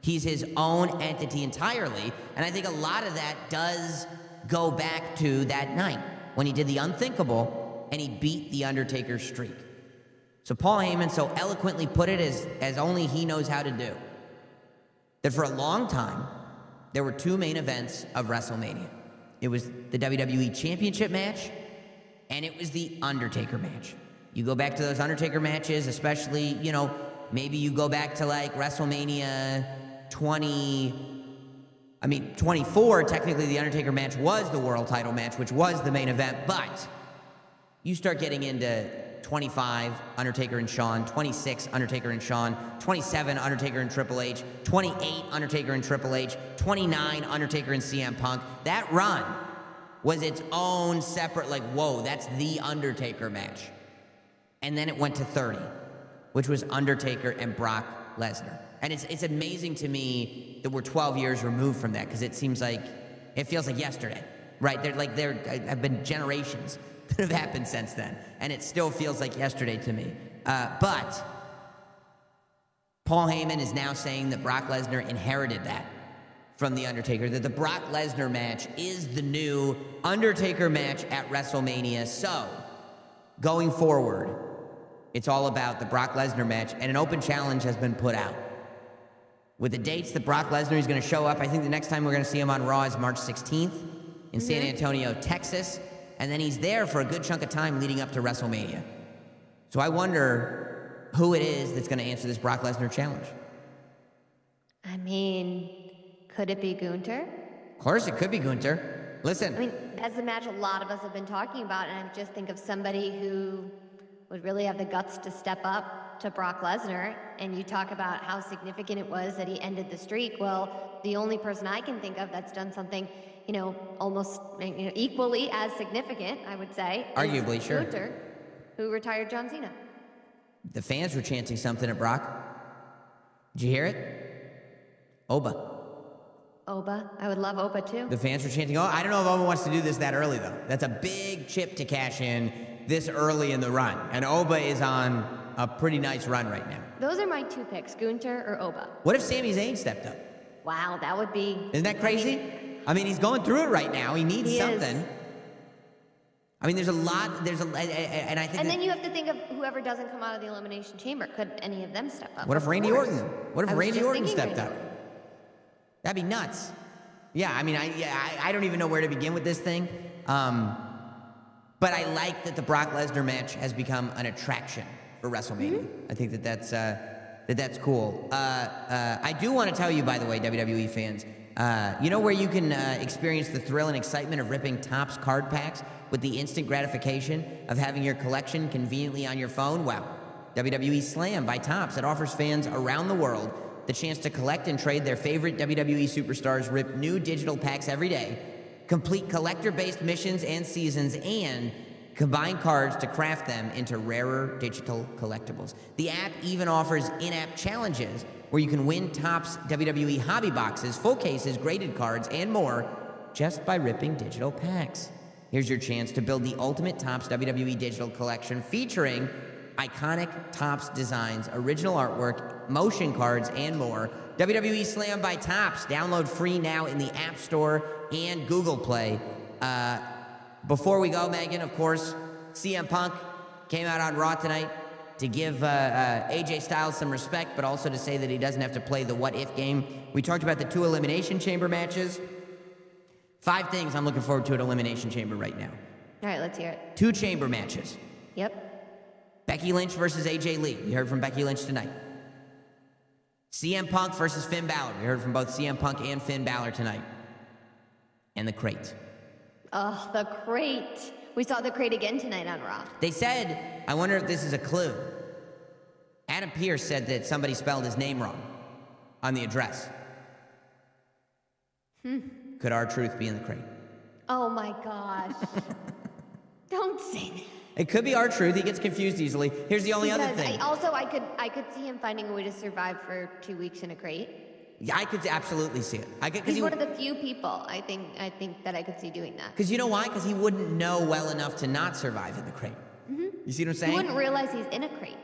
He's his own entity entirely. And I think a lot of that does go back to that night when he did the unthinkable and he beat the Undertaker's streak. So Paul Heyman so eloquently put it as only he knows how to do. That for a long time, there were two main events of WrestleMania. It was the WWE Championship match, and it was the Undertaker match. You go back to those Undertaker matches, especially, maybe you go back to like WrestleMania 24, technically the Undertaker match was the world title match, which was the main event, but you start getting into 25, Undertaker and Shawn, 26, Undertaker and Shawn, 27, Undertaker and Triple H, 28, Undertaker and Triple H, 29, Undertaker and CM Punk. That run was its own separate, whoa, that's the Undertaker match. And then it went to 30, which was Undertaker and Brock Lesnar. And it's amazing to me that we're 12 years removed from that, because it feels like yesterday, right? There have been generations that have happened since then, and it still feels like yesterday to me. But Paul Heyman is now saying that Brock Lesnar inherited that from The Undertaker, that the Brock Lesnar match is the new Undertaker match at WrestleMania. So, going forward, it's all about the Brock Lesnar match, and an open challenge has been put out. With the dates that Brock Lesnar is going to show up, I think the next time we're going to see him on Raw is March 16th in San Antonio, Texas. And then he's there for a good chunk of time leading up to WrestleMania. So I wonder who it is that's going to answer this Brock Lesnar challenge. I mean, could it be Gunther? Of course it could be Gunther. Listen. I mean, that's the match a lot of us have been talking about, and I just think of somebody who would really have the guts to step up to Brock Lesnar, and you talk about how significant it was that he ended the streak. Well, the only person I can think of that's done something almost equally as significant, I would say. Arguably, sure. Gunther, who retired John Cena. The fans were chanting something at Brock. Did you hear it? Oba. Oba. I would love Oba too. The fans were chanting, I don't know if Oba wants to do this that early, though. That's a big chip to cash in this early in the run. And Oba is on a pretty nice run right now. Those are my two picks, Gunther or Oba. What if Sami Zayn stepped up? Wow, that would be... Isn't that crazy? I mean, he's going through it right now. He needs something. Is. I mean, and I think. And then you have to think of whoever doesn't come out of the Elimination Chamber. Could any of them step up? What if Randy Orton? What if Randy Orton stepped up? Orton. That'd be nuts. Yeah, I mean, I don't even know where to begin with this thing. But I like that the Brock Lesnar match has become an attraction for WrestleMania. Mm-hmm. I think that's cool. I do want to tell you, by the way, WWE fans, you know where you can experience the thrill and excitement of ripping Topps card packs with the instant gratification of having your collection conveniently on your phone? Well, WWE Slam by Topps. It offers fans around the world the chance to collect and trade their favorite WWE superstars, rip new digital packs every day, complete collector-based missions and seasons, and combine cards to craft them into rarer digital collectibles. The app even offers in-app challenges where you can win Topps WWE hobby boxes, full cases, graded cards, and more just by ripping digital packs. Here's your chance to build the ultimate Topps WWE digital collection featuring iconic Topps designs, original artwork, motion cards, and more. WWE Slam by Topps. Download free now in the App Store and Google Play. Before we go, Megan, of course, CM Punk came out on Raw tonight to give AJ Styles some respect, but also to say that he doesn't have to play the what-if game. We talked about the 2 Elimination Chamber matches. 5 things I'm looking forward to at Elimination Chamber right now. All right, let's hear it. 2 chamber matches. Yep. Becky Lynch versus AJ Lee. We heard from Becky Lynch tonight. CM Punk versus Finn Balor. We heard from both CM Punk and Finn Balor tonight. And the Crate. Oh, the Crate. We saw the Crate again tonight on Raw. They said, I wonder if this is a clue, Adam Pearce said that somebody spelled his name wrong on the address. Could R-Truth be in the crate? Oh my gosh. Don't say that. It could be R-Truth. He gets confused easily. Here's the only other thing. I could see him finding a way to survive for 2 weeks in a crate. Yeah, I could absolutely see it. He's one of the few people I think that I could see doing that. Because you know why? Because he wouldn't know well enough to not survive in the crate. You see what I'm saying? He wouldn't realize he's in a crate.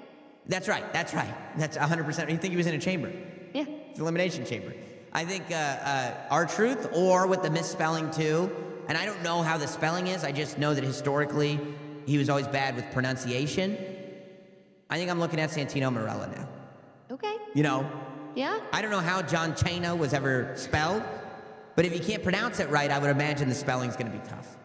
That's right. That's 100%. You think he was in a chamber? Yeah. It's an elimination chamber. I think R-Truth, or with the misspelling too. And I don't know how the spelling is. I just know that historically he was always bad with pronunciation. I think I'm looking at Santino Marella now. Okay. You know? Yeah. I don't know how John Cena was ever spelled, but if you can't pronounce it right, I would imagine the spelling's going to be tough.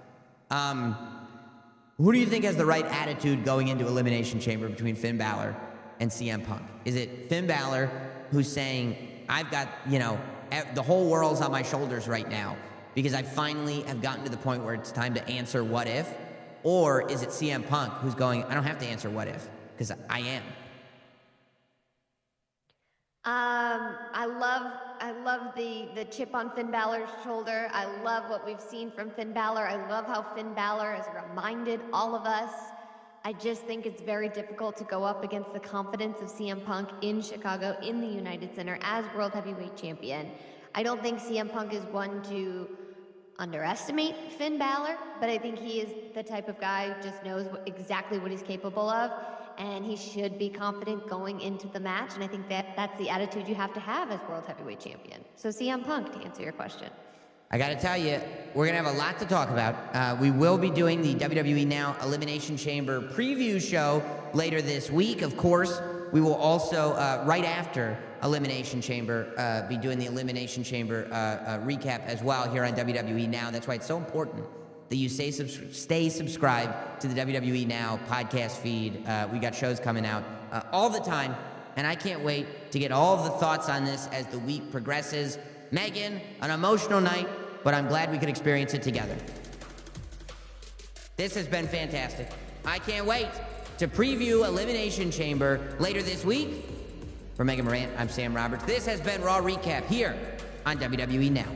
Who do you think has the right attitude going into Elimination Chamber between Finn Balor and CM Punk? Is it Finn Balor who's saying, I've got, the whole world's on my shoulders right now because I finally have gotten to the point where it's time to answer what if? Or is it CM Punk who's going, I don't have to answer what if, because I am? I love the chip on Finn Balor's shoulder. I love what we've seen from Finn Balor. I love how Finn Balor has reminded all of us. I just think it's very difficult to go up against the confidence of CM Punk in Chicago, in the United Center, as World Heavyweight Champion. I don't think CM Punk is one to underestimate Finn Balor, but I think he is the type of guy who just knows exactly what he's capable of, and he should be confident going into the match, and I think that's the attitude you have to have as World Heavyweight Champion. So CM Punk, to answer your question. I gotta tell you, we're gonna have a lot to talk about. We will be doing the WWE Now Elimination Chamber preview show later this week. Of course, we will also, right after Elimination Chamber, be doing the Elimination Chamber recap as well here on WWE Now. That's why it's so important that you stay subscribed to the WWE Now podcast feed. We got shows coming out all the time, and I can't wait to get all of the thoughts on this as the week progresses. Megan, an emotional night, but I'm glad we could experience it together. This has been fantastic. I can't wait to preview Elimination Chamber later this week. For Megan Morant, I'm Sam Roberts. This has been Raw Recap here on WWE Now.